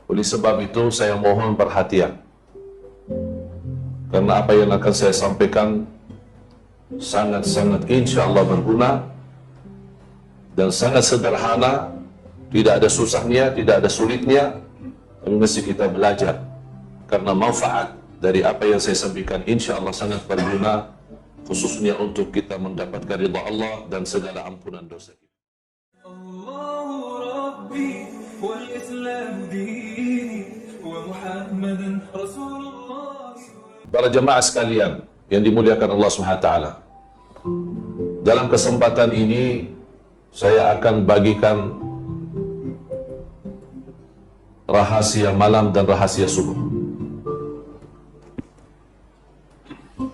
Oleh sebab itu saya mohon perhatian, karena apa yang akan saya sampaikan sangat-sangat insya-Allah berguna dan sangat sederhana, tidak ada susahnya, tidak ada sulitnya, tapi mesti kita belajar, karena manfaat dari apa yang saya sampaikan insya-Allah sangat berguna, khususnya untuk kita mendapatkan ridha Allah dan segala ampunan dosa kita. الله ربي والإسلام ديني ومحمدا رسول الله. Para jemaah sekalian yang dimuliakan Allah SWT, dalam kesempatan ini saya akan bagikan rahasia malam dan rahasia subuh.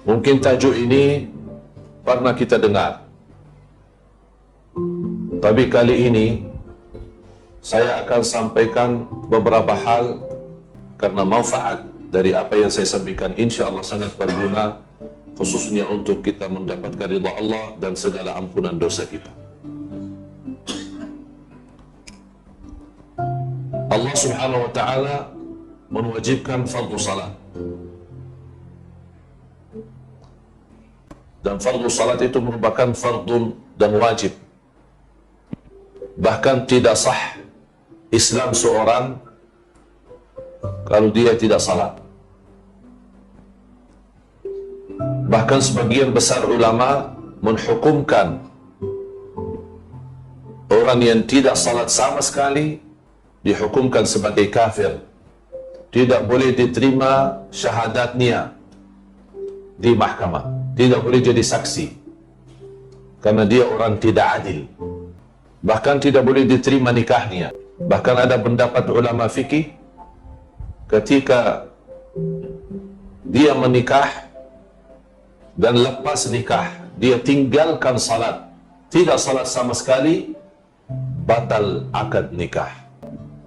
Mungkin tajuk ini pernah kita dengar, tapi kali ini saya akan sampaikan beberapa hal karena manfaat dari apa yang saya sampaikan insya Allah sangat berguna, khususnya untuk kita mendapatkan ridha Allah dan segala ampunan dosa kita. Allah Subhanahu wa ta'ala mewajibkan fardhu salat, dan fardhu salat itu merupakan fardun dan wajib. Bahkan tidak sah Islam seorang kalau dia tidak salat. Bahkan sebagian besar ulama menghukumkan orang yang tidak salat sama sekali dihukumkan sebagai kafir. Tidak boleh diterima syahadatnya di mahkamah, tidak boleh jadi saksi, karena dia orang tidak adil. Bahkan tidak boleh diterima nikahnya. Bahkan ada pendapat ulama fikih, ketika dia menikah dan lepas nikah dia tinggalkan salat, tidak salat sama sekali, batal akad nikah.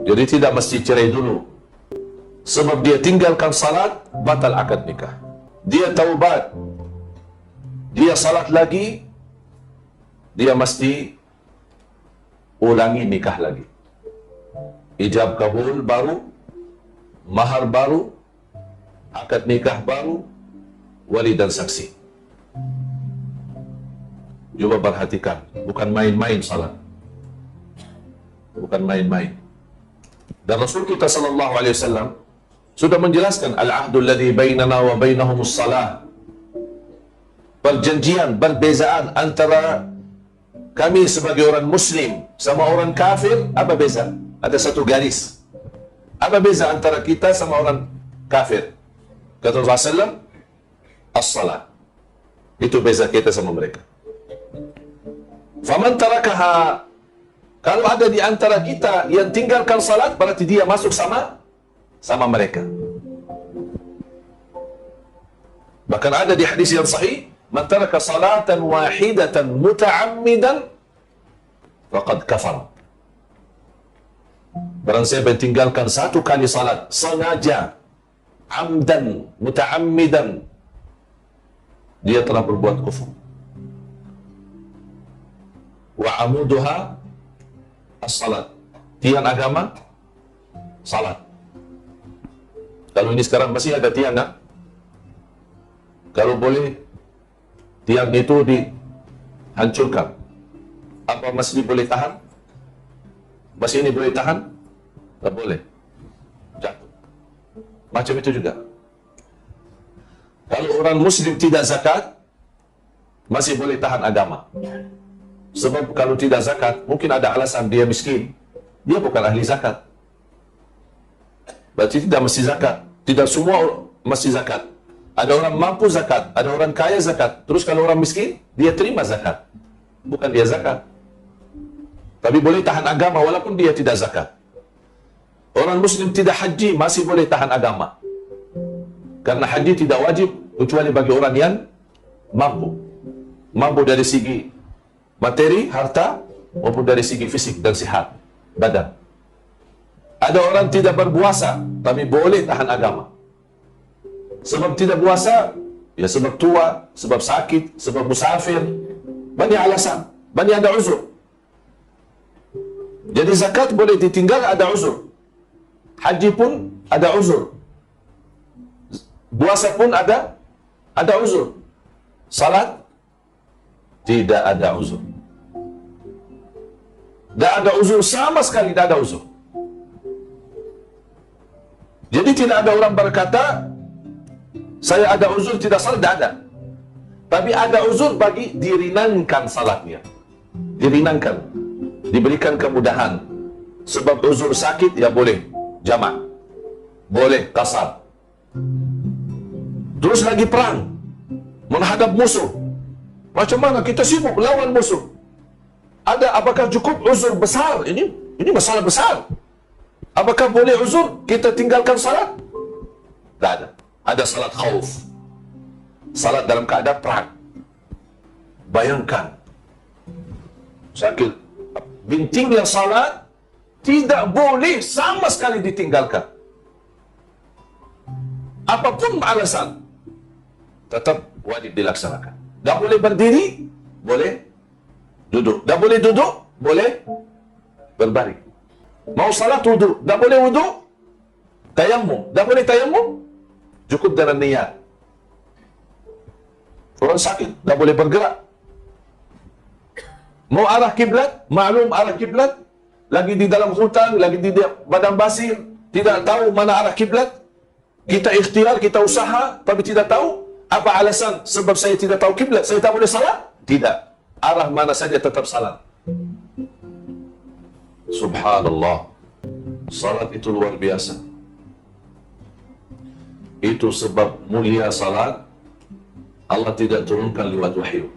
Jadi tidak mesti cerai dulu, sebab dia tinggalkan salat, batal akad nikah. Dia taubat, dia salat lagi, dia mesti ulangi nikah lagi. Ijab kabul baru, mahar baru, akad nikah baru, wali dan saksi. Coba perhatikan, bukan main-main salat, bukan main-main. Dan Rasul kita sallallahu alaihi wasallam sudah menjelaskan, al-ahdu alladhi bainana wa bainahumus salah. Perjanjian, perbezaan antara kami sebagai orang muslim sama orang kafir, apa beza? Ada satu garis. Apa beza antara kita sama orang kafir? Kata Rasulullah SAW, as-salat. Itu beza kita sama mereka. Faman tarakaha, kalau ada di antara kita yang tinggalkan salat, berarti dia masuk sama mereka. Bahkan ada di hadis yang sahih, man taraka salatan wahidatan muta'ammidan faqad kafar. Barang siapa yang tinggalkan satu kali salat sengaja, amdan, muta'ammidan, dia telah berbuat kufur. Wa amuduha as-salat. Tiang agama salat. Kalau ini sekarang masih ada tiang, tak? Kalau boleh tiang itu dihancurkan, apa masjid boleh tahan? Masjid ini boleh tahan? Tak boleh, jatuh. Macam itu juga. Kalau orang muslim tidak zakat, masih boleh tahan agama. Sebab kalau tidak zakat, mungkin ada alasan dia miskin, dia bukan ahli zakat, berarti tidak mesti zakat. Tidak semua mesti zakat. Ada orang mampu zakat, ada orang kaya zakat. Terus kalau orang miskin, dia terima zakat, bukan dia zakat. Tapi boleh tahan agama walaupun dia tidak zakat. Orang muslim tidak haji, masih boleh tahan agama, karena haji tidak wajib kecuali bagi orang yang mampu. Mampu dari segi materi, harta, maupun dari segi fisik dan sihat badan. Ada orang tidak berpuasa, tapi boleh tahan agama. Sebab tidak puasa, ya sebab tua, sebab sakit, sebab musafir. Banyak alasan, banyak ada uzur. Jadi zakat boleh ditinggal, ada uzur. Haji pun ada uzur. Puasa pun ada uzur. Salat tidak ada uzur. Tak ada uzur sama sekali, tak ada uzur. Jadi tidak ada orang berkata saya ada uzur tidak salat, tak ada. Tapi ada uzur bagi diringankan salatnya. Diringankan, diberikan kemudahan. Sebab uzur sakit ya boleh jamak, boleh qasar. Terus lagi perang, menghadap musuh. Macam mana kita sibuk lawan musuh? Ada, apakah cukup uzur besar? Ini masalah besar. Apakah boleh uzur kita tinggalkan salat? Tak ada. Ada salat khauf, salat dalam keadaan perang. Bayangkan, sakit, bintingnya salat tidak boleh sama sekali ditinggalkan. Apapun alasan, tetap wajib dilaksanakan. Tak boleh berdiri, boleh duduk. Tak boleh duduk, boleh berbaring. Mau salat wuduk, tak boleh wuduk, tayammum. Tak boleh tayammum, cukup dengan niat. Orang sakit, tak boleh bergerak. Mau arah kiblat, maklum arah kiblat, lagi di dalam hutan, lagi di padang pasir, tidak tahu mana arah kiblat. Kita ikhtiar, kita usaha, tapi tidak tahu. Apa alasan? Sebab saya tidak tahu kiblat, saya tak boleh salat? Tidak. Arah mana saja tetap salat. Subhanallah. Salat itu luar biasa. Itu sebab mulia salat, Allah tidak turunkan lewat wahyu.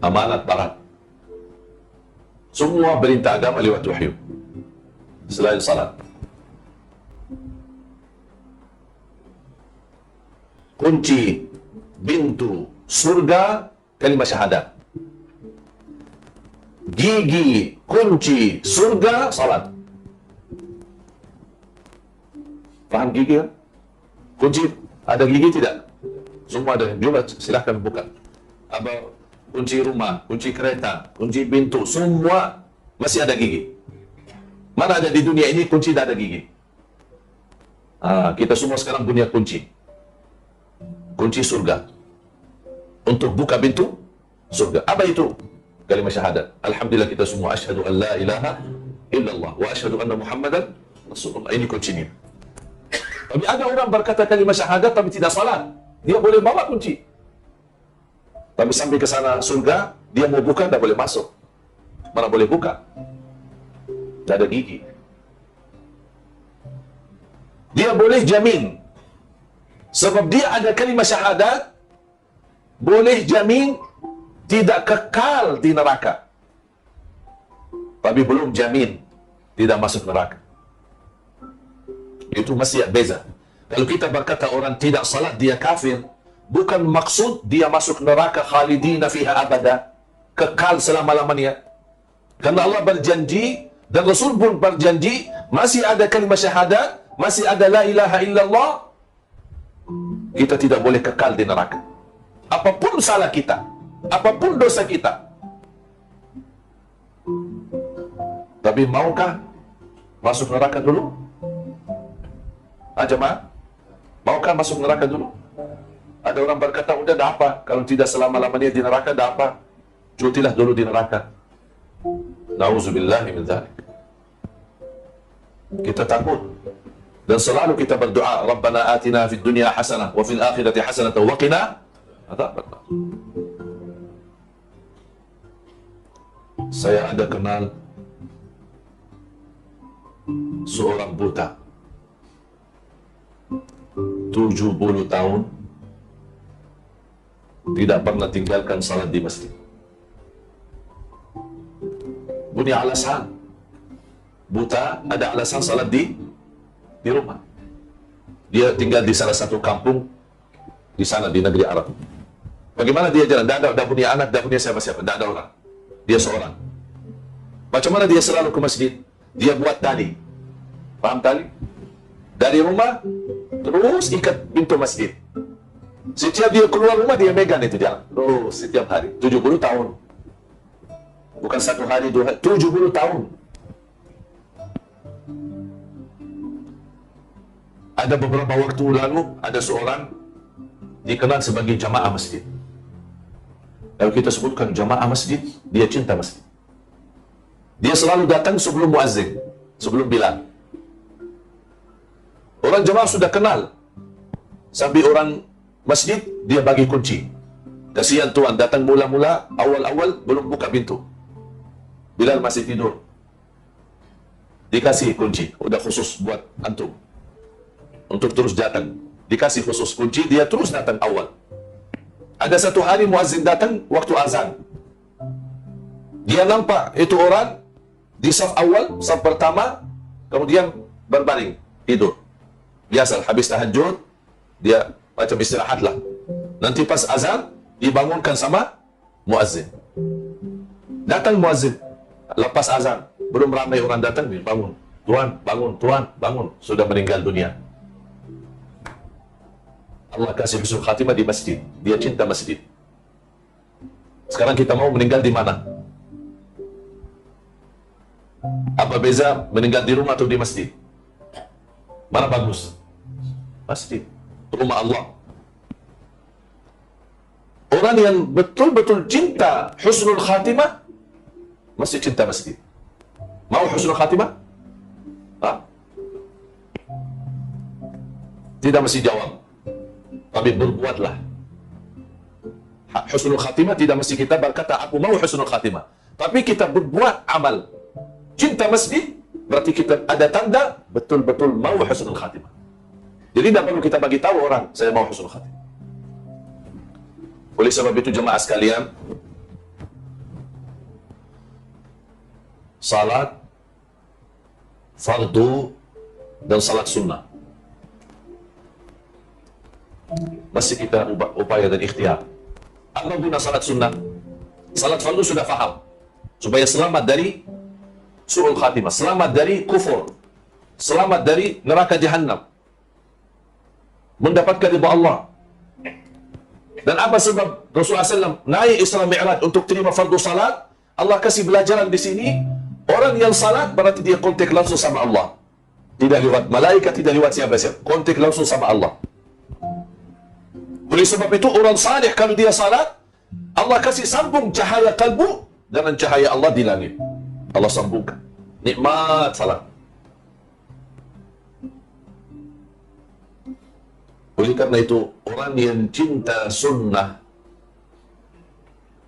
Amanat barat. Semua perintah agama lewat wahyu, selain salat. Kunci pintu surga kalimat syahadat. Gigi kunci surga salat. Faham gigi kan? Kunci ada gigi tidak? Semua ada. Coba silahkan buka. Apa kunci rumah, kunci kereta, kunci pintu, semua masih ada gigi. Mana ada di dunia ini kunci tak ada gigi? Kita semua sekarang punya kunci. Kunci surga. Untuk buka pintu surga. Apa itu? Kalimat syahadat. Alhamdulillah kita semua asyhadu an la ilaha illallah wa asyhadu anna Muhammadan Rasulullah. Ini kuncinya. Tapi ada orang berkata kalimat syahadat tapi tidak salat. Dia boleh bawa kunci. Tapi sampai ke sana surga, dia mau buka tak boleh masuk. Mana boleh buka? Tak ada gigi. Dia boleh jamin. Sebab dia ada kalimat syahadat, boleh jamin tidak kekal di neraka. Tapi belum jamin tidak masuk neraka. Itu masih beza. Kalau kita berkata orang tidak salat dia kafir, bukan maksud dia masuk neraka khalidina fiha abada, kekal selama-lamanya. Karena Allah berjanji dan Rasul pun berjanji, masih ada kalimat syahadat, masih ada la ilaha illallah, kita tidak boleh kekal di neraka. Apapun salah kita, apapun dosa kita. Tapi maukah masuk neraka dulu? Jemaah, maukah masuk neraka dulu? Ada orang berkata, udah dah apa? Kalau tidak selama-lamanya di neraka, dah apa? Cutilah dulu di neraka. Na'udzubillahi min dzalik. Kita takut. Dan selalu kita berdoa, Rabbana atina fid dunya hasanah, wa fil akhirati hasanah, wa qina adzabannar. Saya ada kenal seorang buta, 70 tahun, tidak pernah tinggalkan salat di masjid. Punya alasan. Buta ada alasan salat di rumah. Dia tinggal di salah satu kampung di sana di negeri Arab. Bagaimana dia jalan? Tak punya anak, tak punya siapa-siapa, tak ada orang. Dia seorang. Macam mana dia selalu ke masjid? Dia buat tali. Faham tali? Dari rumah terus ikat pintu masjid. Setiap dia keluar rumah dia megang itu jalan. Terus setiap hari. 70 tahun. Bukan satu hari, 2 hari. 70 tahun. Ada beberapa waktu lalu, ada seorang dikenal sebagai jamaah masjid. Kalau kita sebutkan jamaah masjid, dia cinta masjid. Dia selalu datang sebelum muazzin, sebelum Bilal. Orang jamaah sudah kenal. Sampai orang masjid, dia bagi kunci. Kasihan tuan, datang mula-mula, awal-awal belum buka pintu. Bilal masih tidur. Dikasih kunci, udah khusus buat antum. Untuk terus datang. Dikasih khusus kunci, dia terus datang awal. Ada satu hari muazzin datang waktu azan. Dia nampak itu orang di saf awal, saf pertama, kemudian berbaring, tidur. Biasa, habis tahajud, dia macam istirahat lah. Nanti pas azan, dibangunkan sama muazzin. Datang muazzin, lepas azan, belum ramai orang datang, dia bangun. Tuan, bangun, tuan, bangun. Sudah meninggal dunia. Allah kasih husnul khatimah di masjid. Dia cinta masjid. Sekarang kita mau meninggal di mana? Apa beza meninggal di rumah atau di masjid? Mana bagus? Masjid. Rumah Allah. Orang yang betul-betul cinta husnul khatimah, mesti cinta masjid. Mau husnul khatimah? Ha? Tidak mesti jawab. Tapi berbuatlah. Husnul khatimah tidak mesti kita berkata, aku mau husnul khatimah. Tapi kita berbuat amal. Cinta masjid, berarti kita ada tanda betul-betul mau husnul khatimah. Jadi tidak perlu kita bagi tahu orang, saya mau husnul khatimah. Oleh sebab itu jemaah sekalian, salat fardu dan salat sunnah masih kita upaya dan ikhtiar. Apa guna salat sunnah? Salat fardu sudah faham, supaya selamat dari su'ul khatimah, selamat dari kufur, selamat dari neraka jahannam, mendapatkan ridha Allah. Dan apa sebab Rasulullah SAW naik Isra Mi'raj untuk terima fardu salat? Allah kasih pelajaran di sini, orang yang salat berarti dia kontak langsung sama Allah. Tidak lewat malaikat, tidak lewat siapa-siapa. Kontak langsung sama Allah. Oleh sebab itu orang salih kalau dia salat, Allah kasih sambung cahaya kalbu dengan cahaya Allah di langit. Allah sambungkan. Nikmat salat. Oleh karena itu, orang yang cinta sunnah,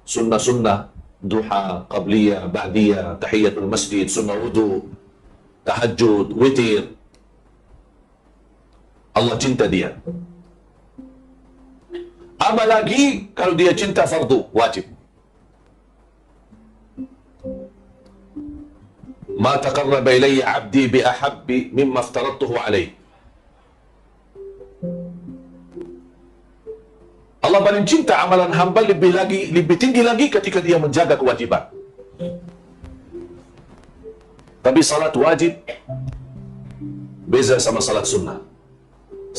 sunnah-sunnah, duha, qabliyah, ba'diyah, tahiyatul masjid, sunnah wudu, tahajud, witir, Allah cinta dia. Apa lagi kalau dia cinta fardu, wajib. Ma taqarraba ilayya 'abdi bi ahabbi mimma aftaradtuhu alayhi. Allah paling cinta amalan hamba lebih tinggi lagi ketika dia menjaga kewajiban. Tapi salat wajib beza sama salat sunnah.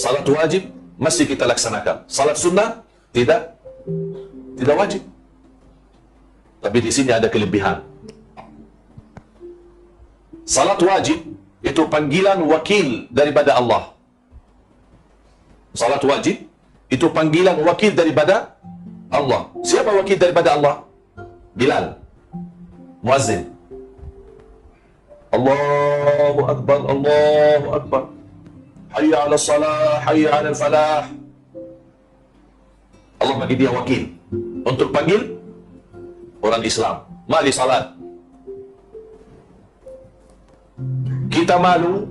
Salat wajib mesti kita laksanakan. Salat sunnah tidak wajib. Tapi di sini ada kelebihan. Salat wajib itu panggilan wakil daripada Allah. Salat wajib itu panggilan wakil daripada Allah. Siapa wakil daripada Allah? Bilal, muazzin. Allahu Akbar, Allahu Akbar. Hayya ala salah, hayya ala falah. Allah bagi dia wakil untuk panggil orang Islam. Mari salat. Kita malu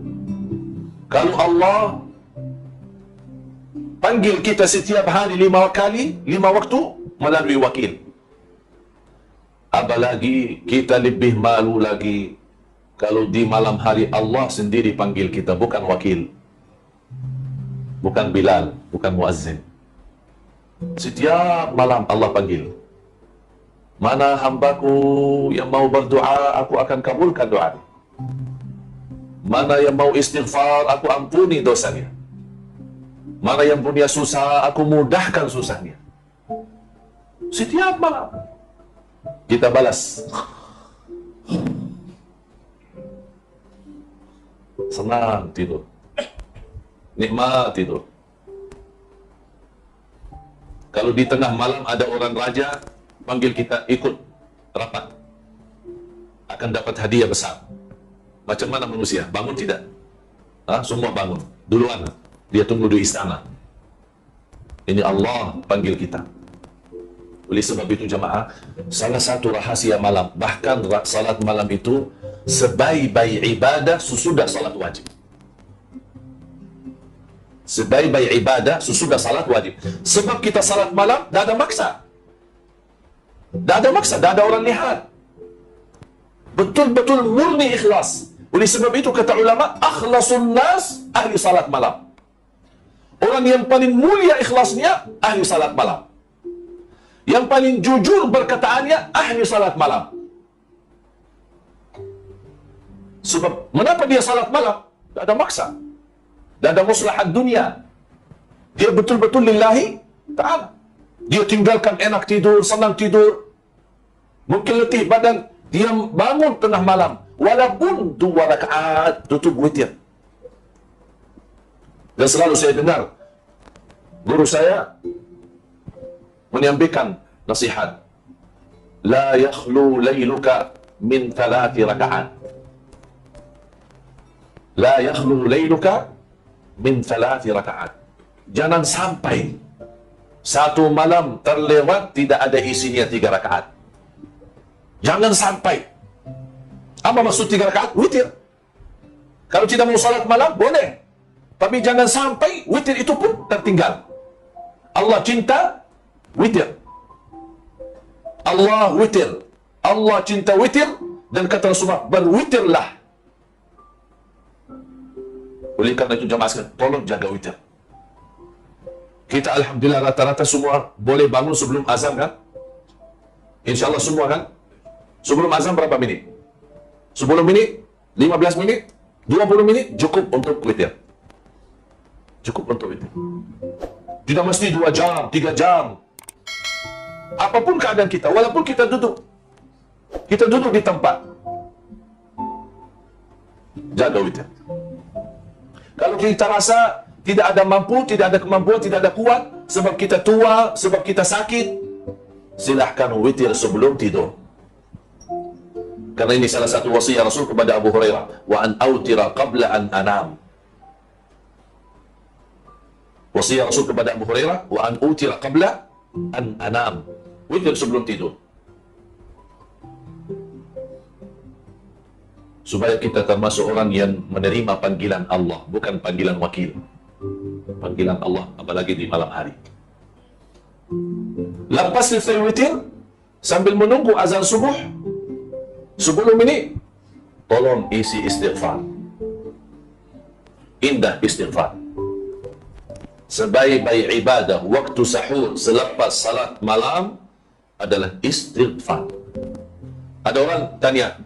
kalau Allah panggil kita setiap hari 5 kali, 5 waktu melalui wakil. Apalagi kita lebih malu lagi kalau di malam hari Allah sendiri panggil kita, bukan wakil, bukan Bilal, bukan muazzin. Setiap malam Allah panggil. Mana hambaku yang mau berdoa, aku akan kabulkan doa. Mana yang mau istighfar, aku ampuni dosanya. Mana yang punya susah, aku mudahkan susahnya. Setiap malam kita balas. Senang tidur. Nikmat tidur. Kalau di tengah malam ada orang raja panggil kita ikut rapat, akan dapat hadiah besar. Macam mana manusia? Bangun tidak? Semua bangun. Duluan. Dia tunggu di istana. Ini Allah panggil kita. Oleh sebab itu jemaah, salah satu rahasia malam, bahkan salat malam itu sebaik-baik ibadah sesudah salat wajib. Sebaik-baik ibadah sesudah salat wajib. Sebab kita salat malam, dah ada maksa. Dah ada maksa, dah ada orang lihat. Betul-betul murni ikhlas. Oleh sebab itu kata ulama, akhlasun nas ahli salat malam. Orang yang paling mulia ikhlasnya ahli salat malam. Yang paling jujur berkataannya ahli salat malam. Sebab kenapa dia salat malam? Tak ada maksa. Tak ada maslahat dunia. Dia betul-betul lillahi ta'ala. Dia tinggalkan enak tidur, senang tidur. Mungkin letih badan, dia bangun tengah malam. Walaupun 2 rakaat tutup witir. Dan selalu saya dengar guru saya menyampaikan nasihat, la yakhlu layluka min 3 rakaat. La yakhlu layluka min 3 rakaat. Jangan sampai satu malam terlewat tidak ada isinya 3 rakaat. Jangan sampai. Apa maksud 3 rakaat? Witir. Kalau tidak mau salat malam, boleh. Tapi jangan sampai witir itu pun tertinggal. Allah cinta witir. Allah witir. Allah cinta witir. Dan kata Rasulullah, berwitirlah. Oleh karena itu jemaah sekalian, tolong jaga witir. Kita alhamdulillah rata-rata semua boleh bangun sebelum azan kan? InsyaAllah semua kan? Sebelum azan berapa minit? 10 minit? 15 minit? 20 minit? Cukup untuk witir. Cukup untuk witir. Tidak mesti 2 jam, 3 jam. Apapun keadaan kita, walaupun kita duduk di tempat, jaga witir. Kalau kita rasa tidak ada mampu, tidak ada kemampuan, tidak ada kuat, sebab kita tua, sebab kita sakit, silahkan witir sebelum tidur. Karena ini salah satu wasiat Rasul kepada Abu Hurairah, wa an autira qabla an anam. Wasiat Rasul kepada Abu Hurairah, wa an autira qabla an anam. Witir sebelum tidur. Supaya kita termasuk orang yang menerima panggilan Allah, bukan panggilan wakil. Panggilan Allah, apalagi di malam hari. Lepas selesai witir, sambil menunggu azan subuh, 10 minit, tolong isi istighfar. Indah istighfar. Sebaik-baik ibadah waktu sahur selepas salat malam adalah istighfar. Ada orang tanya,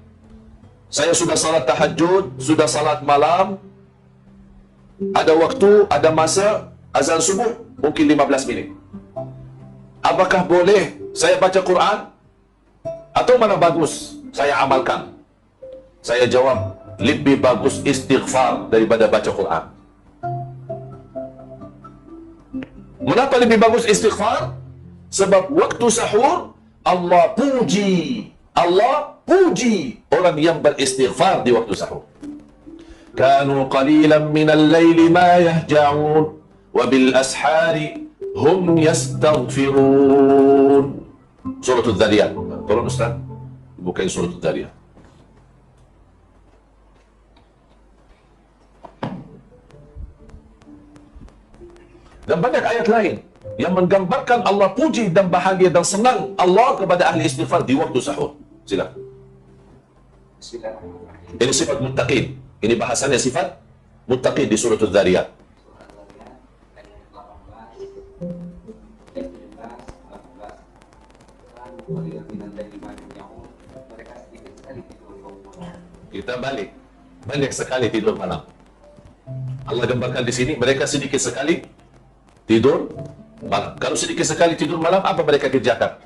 saya sudah salat tahajud, sudah salat malam, ada waktu, ada masa, azan subuh, mungkin 15 minit. Apakah boleh saya baca Quran? Atau mana bagus saya amalkan? Saya jawab, lebih bagus istighfar daripada baca Quran. Mengapa lebih bagus istighfar? Sebab waktu sahur, Allah puji orang yang beristighfar di waktu sahur. Kanu qalilan minal laili ma yahja'un wa bil ashari hum yastaghfirun. Surah Al-Dhariyat. Tolong Ustaz, bukain Surah Al-Dhariyat. Dan banyak ayat lain yang menggambarkan Allah puji dan bahagia dan senang Allah kepada ahli istighfar di waktu sahur. Silakan. Ini sifat muttaqin. Ini bahasanya sifat muttaqin di surah Al-Dhariyat. Kita balik. Banyak sekali tidur malam. Allah gambarkan di sini, mereka sedikit sekali tidur malam. Kalau sedikit sekali tidur malam, apa mereka kerjakan?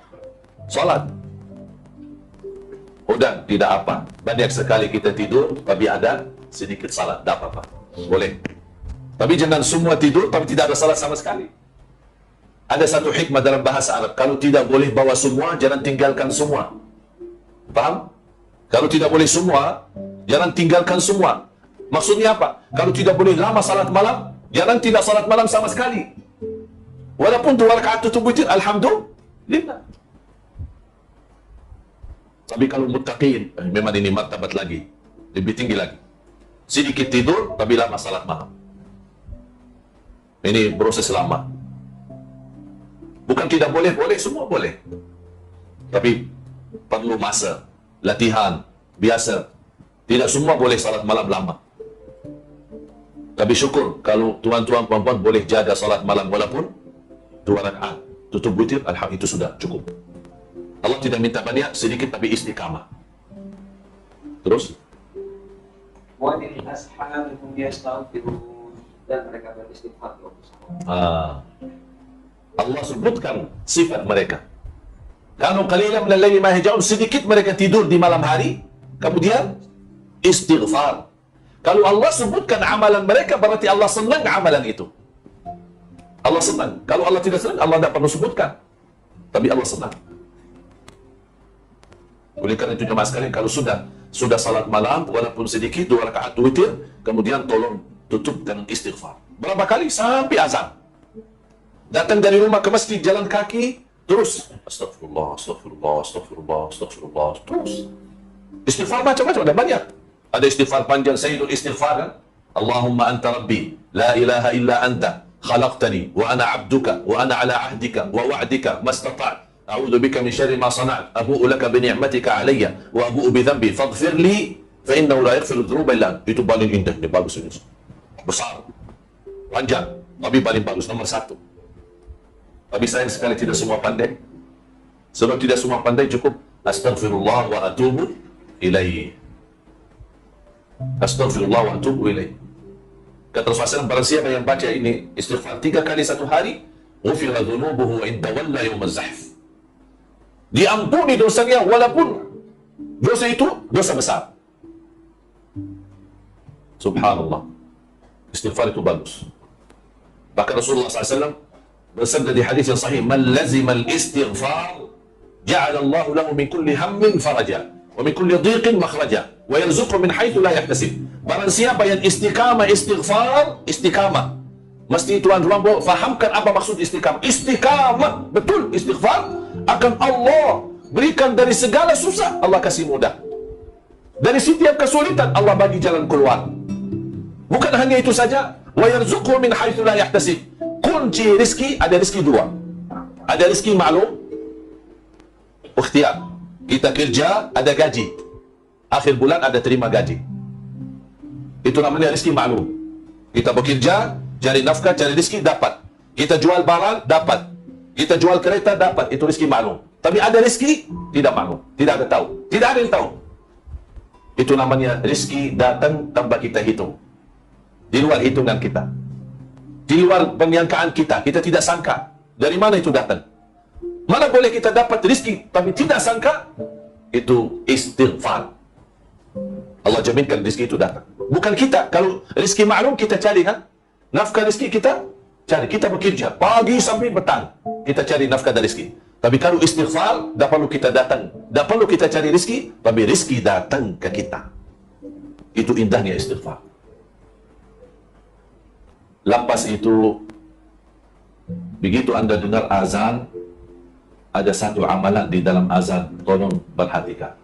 Salat. Udah, tidak apa. Banyak sekali kita tidur, tapi ada sedikit salat. Tak apa-apa. Boleh. Tapi jangan semua tidur tapi tidak ada salat sama sekali. Ada satu hikmah dalam bahasa Arab. Kalau tidak boleh bawa semua, jangan tinggalkan semua. Faham? Kalau tidak boleh semua, jangan tinggalkan semua. Maksudnya apa? Kalau tidak boleh lama salat malam, jangan tidak salat malam sama sekali. Walaupun 2 rakaat tutup witir, alhamdulillah. Tapi kalau muttaqin, memang ini martabat lagi, lebih tinggi lagi. Sedikit tidur, tapi lama salat malam. Ini proses lama. Bukan tidak boleh, boleh, semua boleh. Tapi perlu masa, latihan, biasa. Tidak semua boleh salat malam lama. Tapi syukur kalau tuan-tuan puan-puan boleh jaga salat malam walaupun 2 rakaat tutup witir, alhamdulillah, itu sudah cukup. Allah tidak minta banyak, sedikit tapi istiqamah. Terus? Wa min ashabihim yastaghfirun, dan mereka beristighfar di waktu salat. Allah sebutkan sifat mereka. Kanu qalilan minal laili ma yahjaun, sedikit mereka tidur di malam hari, kemudian istighfar. Kalau Allah sebutkan amalan mereka, berarti Allah senang amalan itu. Allah senang. Kalau Allah tidak senang, Allah tidak perlu sebutkan. Tapi Allah senang. Oleh karena itu jemaah sekalian, kalau sudah salat malam walaupun sedikit 2 rakaat witir, kemudian tolong tutup dengan istighfar. Berapa kali? Sampai azan. Datang dari rumah ke masjid jalan kaki, terus astagfirullah, astagfirullah, astagfirullah, astagfirullah, terus. Istighfar macam-macam, ada banyak. Ada istighfar panjang, Sayyidul Istighfar kan? Allahumma anta rabbi, la ilaha illa anta, khalaqtani, wa ana abduka, wa ana ala ahdika, wa wa'dika, mastata' a'udhu bika min syarri ma sana'at, abu'u laka bi ni'matika alayya, wa abu'u bi dhanbi, faghfir li, fa innahu la yaghfiru dhunuba illa anta. Itu paling indah, ini bagus ini. Besar, panjang, tapi paling bagus, nomor 1. Tapi sayang sekali tidak semua pandai. Sebab tidak semua pandai, cukup astaghfirullah wa atubu ilaihi. Astaghfirullah wa atubu ilaihi. Kata Rasulullah, barang siapa yang baca ini istighfar 3 kali satu hari, ghufira dhunubuhu wa in tawalla yawm az-zahf. Diampuni dosanya walaupun dosa itu dosa besar. Subhanallah. Istighfar itu bagus. Bahkan Rasulullah SAW bersabda di hadis yang sahih, man lazima al-istighfar ja'ala Allah lahu min kulli hammin faraja wa min kulli dhiqin makhraja wa yarzuqhu min haitsu la yahtasib. Barang siapa yang istiqamah istighfar, istiqamah. Mesti tuan-tuan fahamkan apa maksud istiqamah. Istiqamah, betul istighfar, akan Allah berikan dari segala susah, Allah kasih mudah. Dari setiap kesulitan, Allah bagi jalan keluar. Bukan hanya itu saja, wa yarzuqhu min haitsu la yahtasib. Kunci rezeki, ada rezeki 2. Ada rezeki maklum, ikhtiar. Kita kerja, ada gaji. Akhir bulan ada terima gaji. Itu namanya rezeki maklum. Kita bekerja, cari nafkah, cari rezeki, dapat. Kita jual barang, dapat. Kita jual kereta, dapat. Itu rezeki maklum. Tapi ada rezeki, tidak maklum. Tidak ada tahu. Tidak ada yang tahu. Itu namanya rezeki datang tanpa kita hitung. Di luar hitungan kita. Di luar penyangkaan kita. Kita tidak sangka. Dari mana itu datang? Mana boleh kita dapat rezeki tapi tidak sangka? Itu istighfar. Allah jaminkan rezeki itu datang. Bukan kita. Kalau rezeki maklum kita cari kan? Nafkah rezeki kita cari. Kita bekerja pagi sampai petang. Kita cari nafkah dari rezeki. Tapi kalau istighfar, tak perlu kita datang. Tak perlu kita cari rezeki, tapi rezeki datang ke kita. Itu indahnya istighfar. Lepas itu, begitu anda dengar azan, ada satu amalan di dalam azan, tolong perhatikan.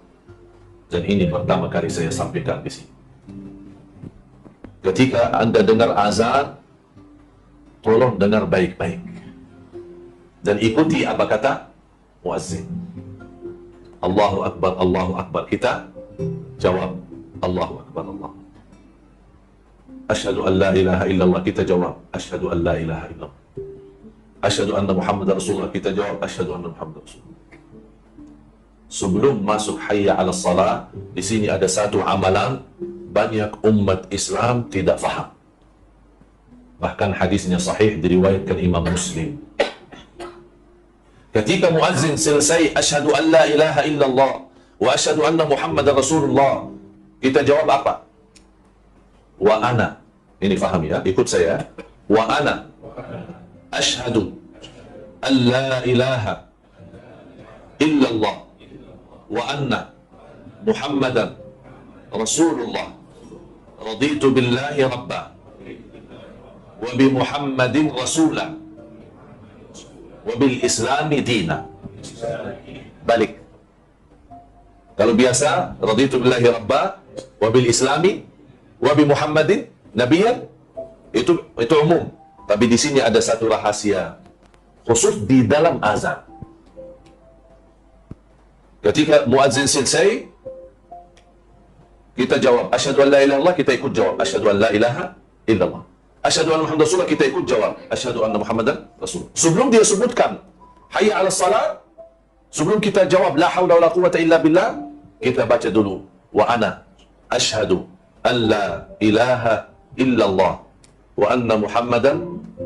Dan ini pertama kali saya sampaikan di sini. Ketika anda dengar azan, tolong dengar baik-baik. Dan ikuti apa kata muazzin. Allahu Akbar, Allahu Akbar. Kita jawab, Allahu Akbar, Allah. Asyhadu an la ilaha illallah. Kita jawab, asyhadu an la ilaha illallah. Asyhadu anna Muhammad Rasulullah. Kita jawab, asyhadu anna Muhammad Rasulullah. Sebelum masuk hayya ala salah, di sini ada satu amalan banyak umat Islam tidak faham. Bahkan hadisnya sahih diriwayatkan Imam Muslim. Ketika muazzin selesai asyhadu an la ilaha illallah wa asyhadu anna Muhammad Rasulullah, kita jawab apa? Wa ana Ini faham ya, ikut saya. Wa ana ashhadu an la ilaha illallah wa anna Muhammadan Rasulullah. Raditu billahi rabba wa bi Muhammadin rasula wa bil islami dina. Balik. Kalau biasa, raditu billahi rabba wa bil islami wa bi Muhammadin nabiyyan, itu umum. Tapi di sini ada satu rahasia khusus di dalam azan. Ketika muadzin selesai, kita jawab asyhadu an la ilaha illallah, kita ikut jawab asyhadu an la ilaha illallah. Asyhadu anna Muhammadar Rasulullah, kita ikut jawab asyhadu anna Muhammadan Rasul. Sebelum dia sebutkan hayya 'alas salat, sebelum kita jawab la haula wala quwwata illa billah, kita baca dulu wa ana asyhadu an la ilaha illallah wa anna Muhammadan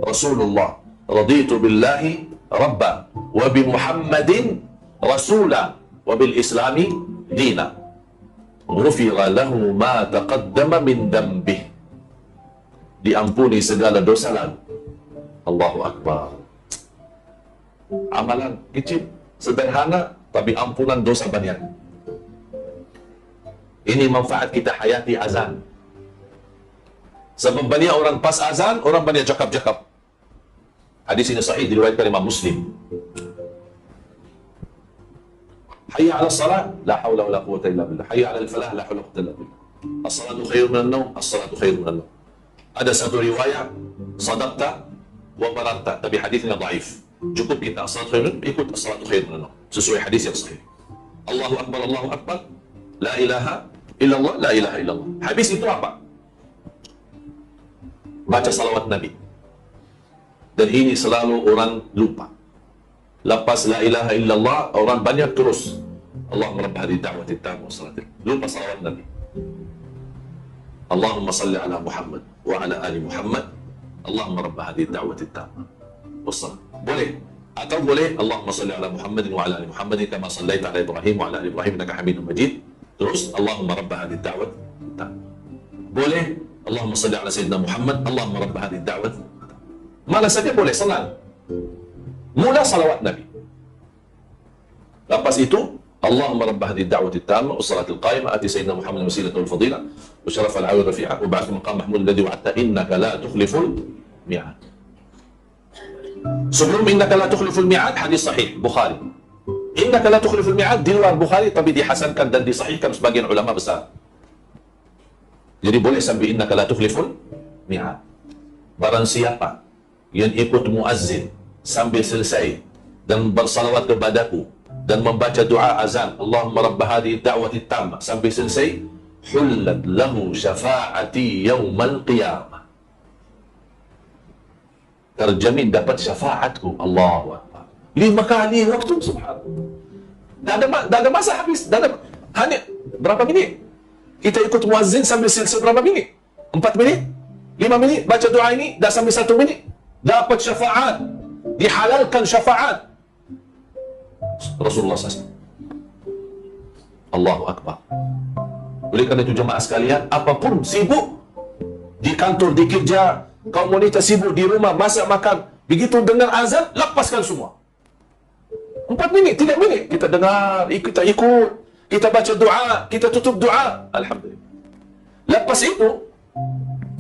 Rasulullah. Raditu billahi rabba wa bi Muhammadin rasula wa bil islami dina. Ghufira lahu ma taqaddama min dhanbih. Diampuni segala dosa lalu. Allahu akbar. Amalan kecil, sederhana, tapi ampunan dosa banyak. Ini manfaat kita hayati azan. Sebab banyak orang pas azan, orang banyak cakap-cakap. Hadis ini sahih, diriwayatkan Imam Muslim. Hayya 'ala salat, la haula wala quwwata illa billah. Hayya 'ala al-falah, la haula wala quwwata illa billah. As-salatu khairun minan naum, as-salatu khairun minan naum. Ada satu riwayat, sadaqta wa bararta, tapi hadisnya dhaif. Cukup kita as-salatu khairun, ikut as-salatu khairun minan naum. Sesuai hadis yang sahih. Allahu akbar, Allahu akbar. La ilaha illallah, la ilaha illallah. Habis itu apa? Baca salawat Nabi. Dan ini selalu orang lupa. Lepas la ilaha illallah, orang banyak terus Allahumma rabb hadhihi da'wati tammah wa salatil. Lupa salawat Nabi. Allahumma salli ala Muhammad wa ala ali Muhammad. Allahumma rabb hadhihi da'wati tammah wa salat. Boleh. Atau boleh Allahumma salli ala Muhammadin wa ala ali Muhammadin kama sallaita ala Ibrahim wa ala ali Ibrahim innaka Hamidum Majid. Terus Allahumma rabb hadhihi da'wati tammah. Boleh Allahumma salli ala sayyidina Muhammad. Allahumma rabb hadhihi da'wati. Mana saja boleh salat. Mula salawat Nabi. Lepas itu Allahumma rabb hadhihi da'wati tammah was salatil qa'imah ati sayyidina Muhammadin wasilatan wal fadilah wa syarafa al-'ali rafi'ah wa ba'athu maqam mahmud alladhi wa'adta innaka la tukhliful mi'ad. Sebelum innaka la tukhliful mi'ad, hadis sahih Bukhari. Innaka la tukhliful mi'ad di luar Bukhari, tapi dihasankan dan disahihkan sebagian ulama besar. Jadi boleh sambil innaka la tukhliful mi'ad. Barang siapa yang ikut muazzin sambil selesai dan bersalawat kepadaku dan membaca doa azan Allahumma rabb hadhihi da'wati tammah sambil selesai, hullat lahu syafa'ati yaumal qiyamah. Terjamin dapat syafaatku. Allahu akbar. 5 kali waktu, subhanallah. Dah ada masa habis. Hanya berapa minit? Kita ikut muazzin sambil selesai berapa minit? 4 minit? 5 minit? Baca doa ini dah sambil 1 minit. Dapat syafaat. Dihalalkan syafaat Rasulullah SAW. Allahu akbar. Oleh kerana itu jemaah sekalian, apapun sibuk di kantor, di kerja, kaum wanita sibuk di rumah, masak makan, begitu dengar azan, lepaskan semua. 4 minit, 3 minit kita dengar, kita ikut, kita baca doa, kita tutup doa, alhamdulillah. Lepas itu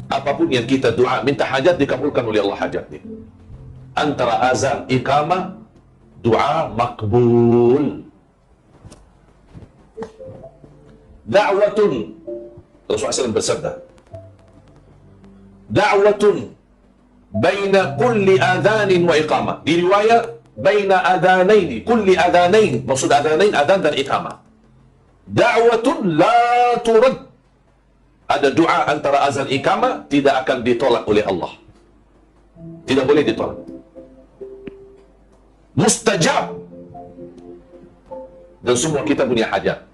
apapun yang kita doa, minta hajat, dikabulkan oleh Allah hajat dia. Antara azan, iqamah, doa makbul. Da'watun, Rasulullah SAW bersabda, da'watun baina kulli adhanin wa iqamah. Di riwayat baina adhanaini, kulli adhanain, maksud adhanain, adhan dan iqamah. Da'watun la turad. Ada doa antara azan iqamah tidak akan ditolak oleh Allah. Tidak boleh ditolak. Mustajab. Dan semua kita punya hajat.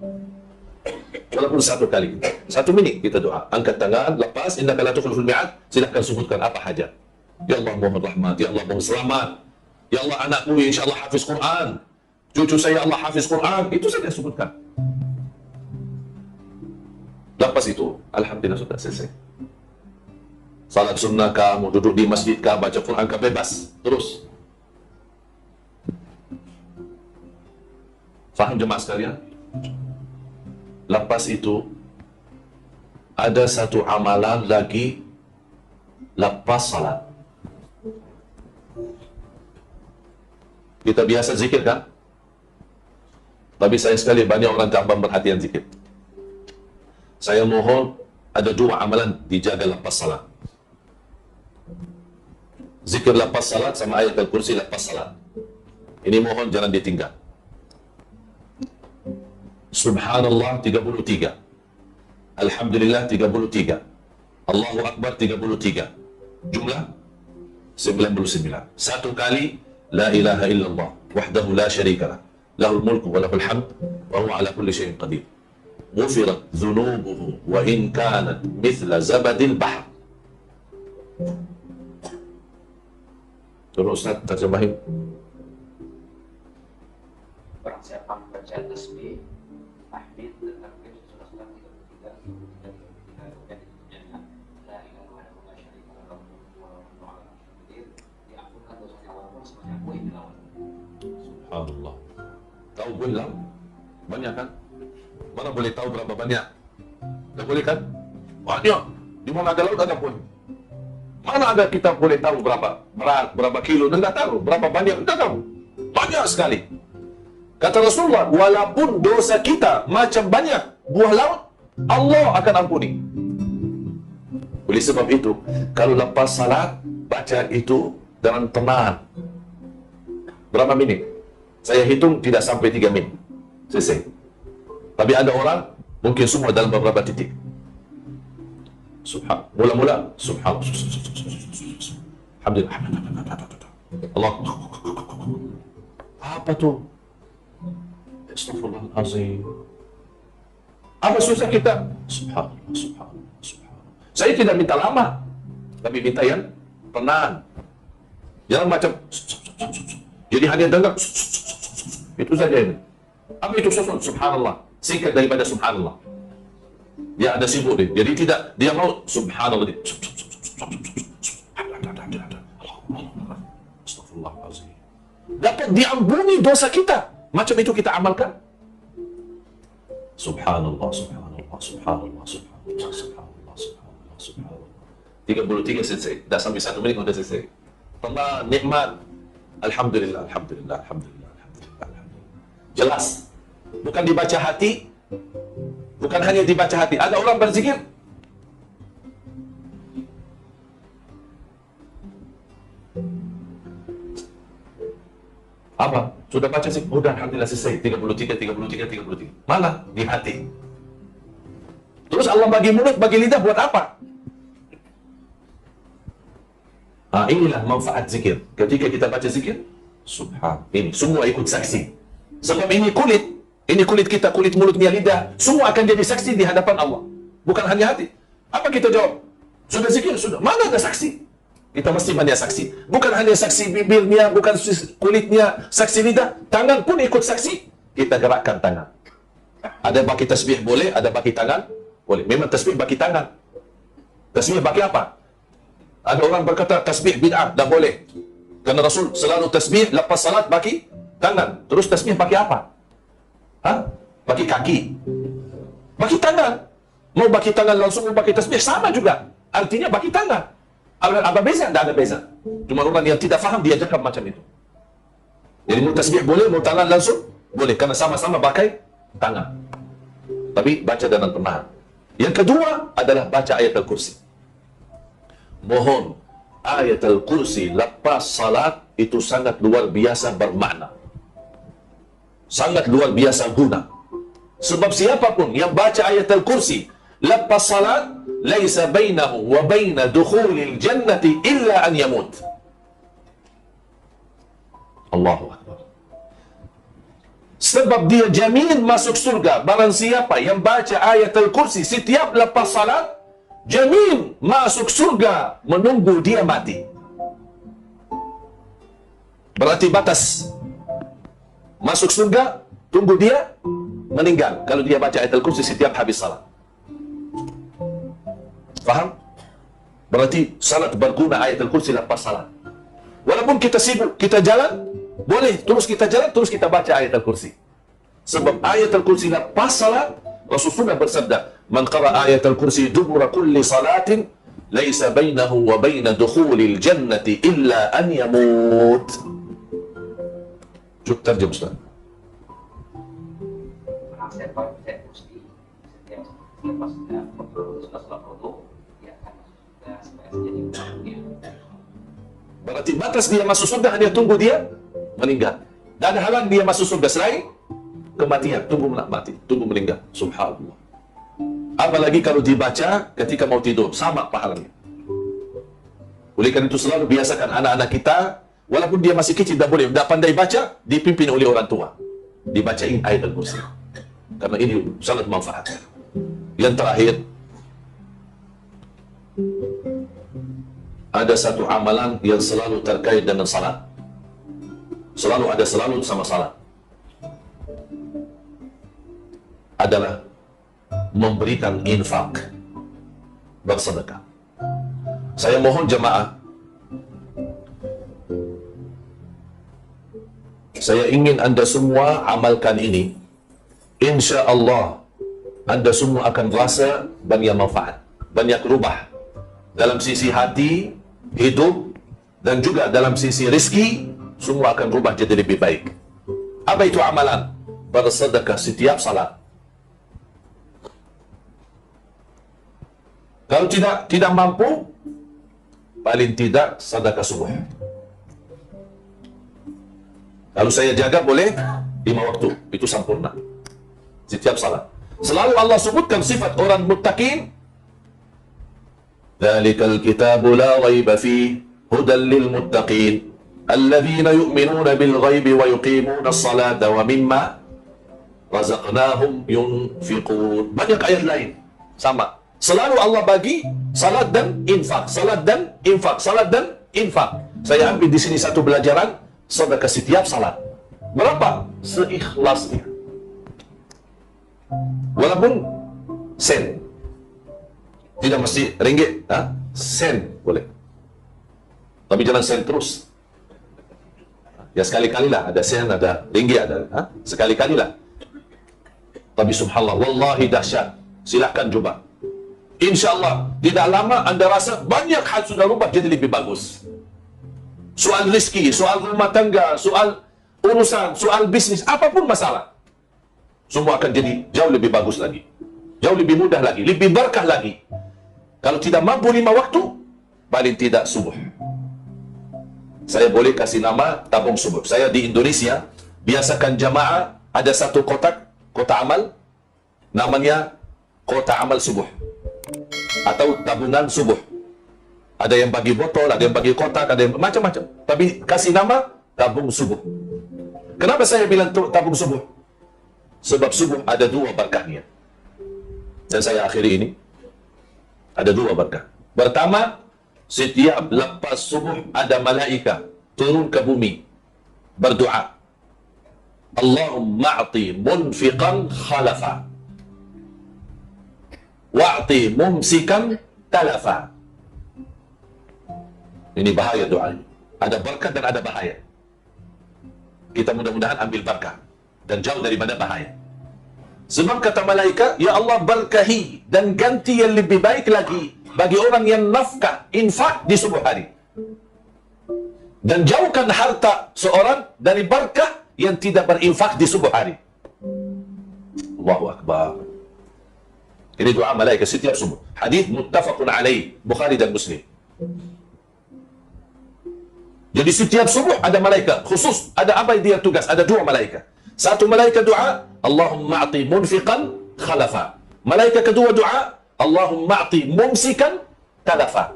Walaupun 1 kali, 1 minit kita doa, angkat tangan, lepas innaka la tukhliful mi'ad, silakan sebutkan apa hajat. Ya Allah mohon rahmat, ya Allah mohon selamat, ya Allah anakku insyaallah hafiz Quran, cucu saya Allah hafiz Quran, itu saja sebutkan. Lepas itu alhamdulillah sudah selesai. Salat sunnah kah, mau duduk di masjid kah, baca Quran kah, bebas. Terus. Faham jemaah sekalian? Lepas itu, ada satu amalan lagi lepas salat. Kita biasa zikir kan? Tapi sayang sekali banyak orang tak perhatian zikir. Saya mohon ada dua amalan dijaga lepas salat. Zikir lepas salat sama ayat al-kursi lepas salat. Ini mohon jangan ditinggal. Subhanallah 33. Alhamdulillah 33. Allahu Akbar 33. Jumlah 99. Satu kali la ilaha illallah wahdahu la syarikalah lahul mulku wa lahul hamd wa huwa ala kulli syai'in qadir. Ghufirat dhunubuhu wa in kanat mithla zabadil bahr. Tolong Ustaz terjemahin. Barang siapa membaca tasbih, tahmid dan takbir sudah selang 33 dan ditunjukkan la ilaha illallah wa la syarika lahu wa lahu ala kulli syai'in diampunkan dosanya walaupun sebanyak buih di laut. Subhanallah. Tahu buih laut? Banyak kan? Mana boleh tahu berapa banyak? Tak boleh kan? Banyak. Di mana ada laut ada buih. Mana ada kita boleh tahu berapa berat, berapa kilo, dan tak tahu berapa banyak, tak tahu. Banyak sekali. Kata Rasulullah, walaupun dosa kita macam banyak buah laut, Allah akan ampuni. Oleh sebab itu, kalau lepas salat, baca itu dengan tenang. Berapa minit? Saya hitung tidak sampai 3 minit. Selesai. Tapi ada orang, mungkin semua dalam beberapa titik. Subhan. Mula-mula, subhan. Alhamdulillah. Allah. Apa tu? Astaghfirullahalazim. Apa susah kita? Subhanallah, subhanallah, subhanallah. Saya tidak minta lama, tapi minta yang tenang. Jangan macam jadi hanya dengar itu saja ini. Apa itu subhanallah? Singkat daripada subhanallah. Dia ada sibuk dia. Jadi tidak dia mau subhanallah dia. Astaghfirullahalazim. Dapat diampuni dosa kita. Macam itu kita amalkan. Subhanallah, subhanallah, subhanallah, subhanallah, subhanallah, subhanallah, subhanallah. 33 selesai. Dah sampai 1 minit sudah selesai. Tenang, nikmat. Alhamdulillah, alhamdulillah, alhamdulillah, alhamdulillah, alhamdulillah. Jelas. Bukan dibaca hati. Bukan hanya dibaca hati. Ada orang berzikir. Apa? Sudah baca sih? Udah, alhamdulillah selesai. 33, 33, 33. Mana? Di hati. Terus Allah bagi mulut, bagi lidah buat apa? Inilah manfaat zikir. Ketika kita baca zikir, subhan. Ini semua ikut saksi. Sebab ini kulit kita, kulit mulutnya, lidah, semua akan jadi saksi di hadapan Allah. Bukan hanya hati. Apa kita jawab? Sudah zikir, sudah. Mana ada saksi? Kita mesti banyak saksi. Bukan hanya saksi bibirnya, bukan kulitnya, saksi lidah. Tangan pun ikut saksi. Kita gerakkan tangan. Ada bagi tasbih boleh, ada bagi tangan boleh. Memang tasbih bagi tangan. Tasbih bagi apa? Ada orang berkata tasbih bid'ah, tak boleh. Kerana Rasul selalu tasbih lepas salat bagi tangan. Terus tasbih bagi apa? Bagi kaki. Bagi tangan. Mau bagi tangan langsung, mau bagi tasbih, sama juga. Artinya bagi tangan. Apa beza? Tak ada beza. Cuma orang yang tidak faham, dia cakap macam itu. Jadi mau tasbih boleh, mau tangan langsung boleh. Kerana sama-sama pakai tangan. Tapi baca dengan tenang. Yang kedua adalah baca ayat al-kursi. Mohon, ayat al-kursi lepas salat itu sangat luar biasa bermakna. Sangat luar biasa guna. Sebab siapapun yang baca ayat al-kursi lepas salat, laisa bainahu wa baina dukhulil jannati illa an yamut. Allahu Akbar. Sebab dia jamin masuk surga. Barang siapa yang baca ayat al-kursi setiap lepas salat, jamin masuk surga menunggu dia mati. Berarti batas. Masuk surga, tunggu dia meninggal. Kalau dia baca ayat al-kursi setiap habis salat. Faham? Berarti salat berguna ayat al-kursi lepas salat. Walaupun kita sibuk, kita jalan, boleh terus kita jalan, terus kita baca ayat al-kursi. Sebab ayat al-kursi lepas salat, Rasulullah bersabda, "Man qara ayat al-kursi dubura kulli salatin, laisa bainahu wa baina dukhulil jannati illa an yamut." Cuk terjem Ustaz. Saya mesti setiap lepas setelah foto dia akan masuk supaya jadi dia. Berarti batas dia masuk surga hanya tunggu dia meninggal. Dan ada halang dia masuk surga selain kematian, tunggu mati, tunggu meninggal. Subhanallah. Apalagi kalau dibaca ketika mau tidur, sama pahalanya. Oleh karena itu selalu biasakan anak-anak kita, walaupun dia masih kecil, tidak boleh, tidak pandai baca, dipimpin oleh orang tua. Dibacain ayat al-kursi. Karena ini sangat manfaat. Yang terakhir, ada satu amalan yang selalu terkait dengan salat. Selalu sama salat. Adalah memberikan infak, bersedekah. Saya mohon jemaah, saya ingin Anda semua amalkan ini. Insya Allah Anda semua akan rasa banyak manfaat, banyak rubah dalam sisi hati, hidup, dan juga dalam sisi rezeki. Semua akan rubah jadi lebih baik. Apa itu amalan? Bersedekah setiap salat. Kalau tidak mampu, paling tidak sedekah subuh. Kalau saya jaga boleh 5 waktu, itu sempurna. Setiap salat. Selalu Allah sebutkan sifat orang muttaqin. Dzalikal kitabu la raiba fihi hudan lil muttaqin alladzina yu'minuna bil ghaibi wa yuqimuna as-salata wa mimma razaqnahum yunfiqun. Banyak ayat lain sama. Selalu Allah bagi salat dan infak, salat dan infak, salat dan infak. Saya ambil di sini satu pelajaran, sedekah setiap salat. Berapa? Seikhlasnya. Walaupun sen. Tidak mesti ringgit, sen boleh. Tapi jangan sen terus. Ya sekali-kalilah, ada sen, ada ringgit, ada sekali-kalilah. Tapi subhanallah, wallahi dahsyat. Silahkan coba. Insya Allah, tidak lama Anda rasa banyak hal sudah rubah jadi lebih bagus. Soal rezeki, soal rumah tangga, soal urusan, soal bisnis, apapun masalah, semua akan jadi jauh lebih bagus lagi, jauh lebih mudah lagi, lebih berkah lagi. Kalau tidak mampu 5 waktu, paling tidak subuh. Saya boleh kasih nama tabung subuh. Saya di Indonesia biasakan jamaah ada satu kotak amal, namanya kotak amal subuh atau tabungan subuh. Ada yang bagi botol, ada yang bagi kotak, ada yang macam-macam. Tapi kasih nama tabung subuh. Kenapa saya bilang tabung subuh? Sebab subuh ada 2 berkahnya. Dan saya akhiri ini. Ada 2 berkah. Pertama, setiap lepas subuh ada malaikat turun ke bumi berdoa. Allahumma a'ti munfiqan khalafa wa'ti mumsikan talafa. Ini bahaya doa ini. Ada berkah dan ada bahaya. Kita mudah-mudahan ambil berkah dan jauh daripada bahaya. Sebab kata malaikat, ya Allah berkahi dan ganti yang lebih baik lagi bagi orang yang nafkah, infak di subuh hari. Dan jauhkan harta seorang dari berkah yang tidak berinfak di subuh hari. Allahu Akbar. Ini doa malaikat setiap subuh. Hadis muttafaqun alaih, Bukhari dan Muslim. Jadi setiap subuh ada malaikat khusus. Ada apa dia tugas? Ada 2 malaikat. Satu malaikat doa, Allahumma a'ti munfiqan khalafa. Malaikat kedua doa, Allahumma a'ti mumsikan talafa.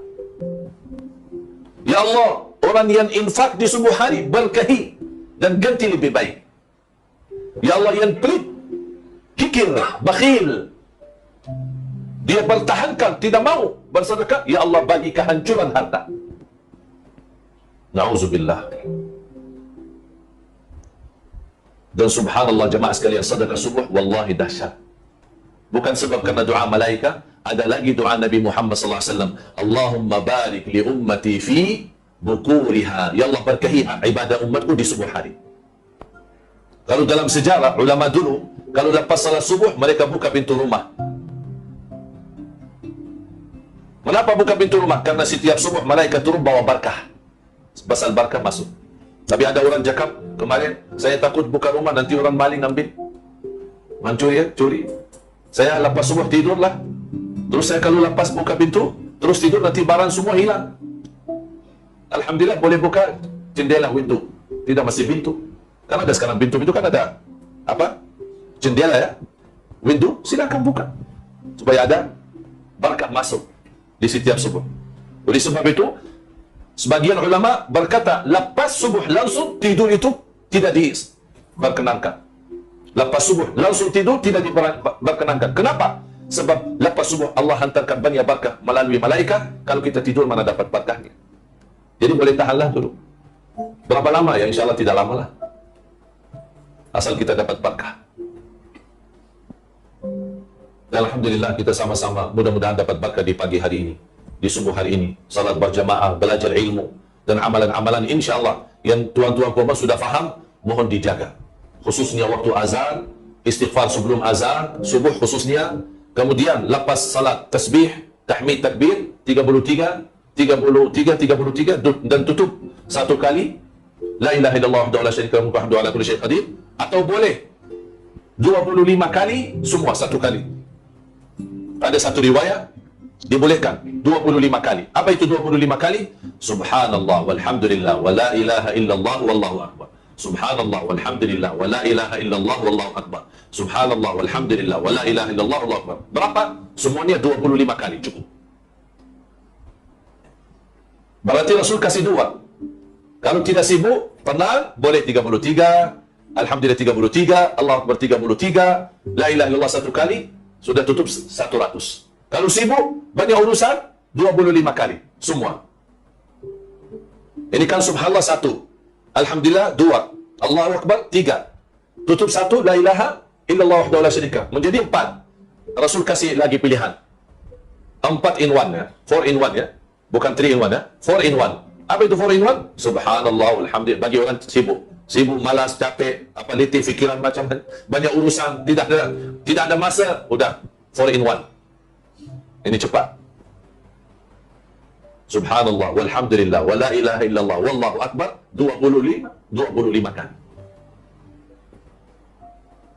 Ya Allah, orang yang infak di subuh hari berkahi dan ganti lebih baik. Ya Allah, yang pelit, kikir, bakhil, dia bertahankan, tidak mau bersedekah, ya Allah bagi kehancuran harta. Na'udzubillah. Dan subhanallah jemaah sekalian, sedekah subuh wallahi dahsyat. Bukan sebab karena doa malaikat, Ada lagi doa Nabi Muhammad SAW. Allahumma barik li ummati fi bukuriha. Ya Allah, berkahi ibadah umatku di subuh hari. Kalau dalam sejarah, ulama dulu, kalau lepas salat subuh, mereka buka pintu rumah. Kenapa buka pintu rumah? Karena setiap subuh malaikat turun bawa barakah. Pasal barakah masuk. Tapi ada orang cakap, kemarin, saya takut buka rumah, nanti orang maling ambil. Mancuri ya, curi. Saya lepas subuh tidurlah. Terus saya kalau lepas buka pintu, terus tidur, nanti barang semua hilang. Alhamdulillah boleh buka jendela, pintu. Tidak masih pintu. Kan ada sekarang pintu-pintu kan ada apa? Jendela ya. Pintu silakan buka. Supaya ada barakah masuk di setiap subuh. Oleh sebab itu, sebagian ulama berkata, lepas subuh langsung tidur itu tidak diperkenankan. Lepas subuh langsung tidur tidak diperkenankan. Kenapa? Sebab lepas subuh Allah hantarkan banyak barakah melalui malaikat. Kalau kita tidur mana dapat barakahnya. Jadi boleh tahanlah dulu. Berapa lama ya? InsyaAllah tidak lama lah. Asal kita dapat barakah. Dan Alhamdulillah kita sama-sama mudah-mudahan dapat barakah di pagi hari ini, di subuh hari ini. Salat berjamaah, belajar ilmu, dan amalan-amalan insyaAllah yang tuan-tuan puan sudah faham, mohon dijaga. Khususnya waktu azan, istighfar sebelum azan, subuh khususnya. Kemudian lepas salat tasbih, tahmid, takbir 33, 33 dan tutup satu kali la ilaha illallah wahdahu la syarika lahu mulku wa hamduhu ala kulli syai'in qadir, atau boleh 25 kali semua satu kali. Ada satu riwayat dibolehkan 25 kali. Apa itu 25 kali? Subhanallah walhamdulillah wa la ilaha illallah wallahu akbar. Subhanallah walhamdulillah wa la ilaha illallah wallahu akbar. Subhanallah walhamdulillah wa la ilaha illallah wallahu akbar. Berapa? Semuanya 25 kali cukup. Berarti Rasul kasih dua. Kalau tidak sibuk, tenang, boleh 33, Alhamdulillah 33, Allah Akbar 33, La ilaha illallah satu kali, sudah tutup 100. Kalau sibuk, banyak urusan, 25 kali, semua. Ini kan subhanallah 1, Alhamdulillah 2, Allahu Akbar 3, tutup 1, La ilaha illallah wahdahu la syarika, menjadi 4. Rasul kasih lagi pilihan, 4 in 1 ya, 4 in 1 ya, bukan 3 in 1 ya, 4 in 1. Apa itu 4 in 1? Subhanallah, alhamdulillah. Bagi orang sibuk, malas, capek, apa letih, fikiran macam banyak urusan, tidak ada masa, udah 4 in 1. Ini cepat. Subhanallah, walhamdulillah, wa la ilaha illallah, wallahu akbar 25 kali.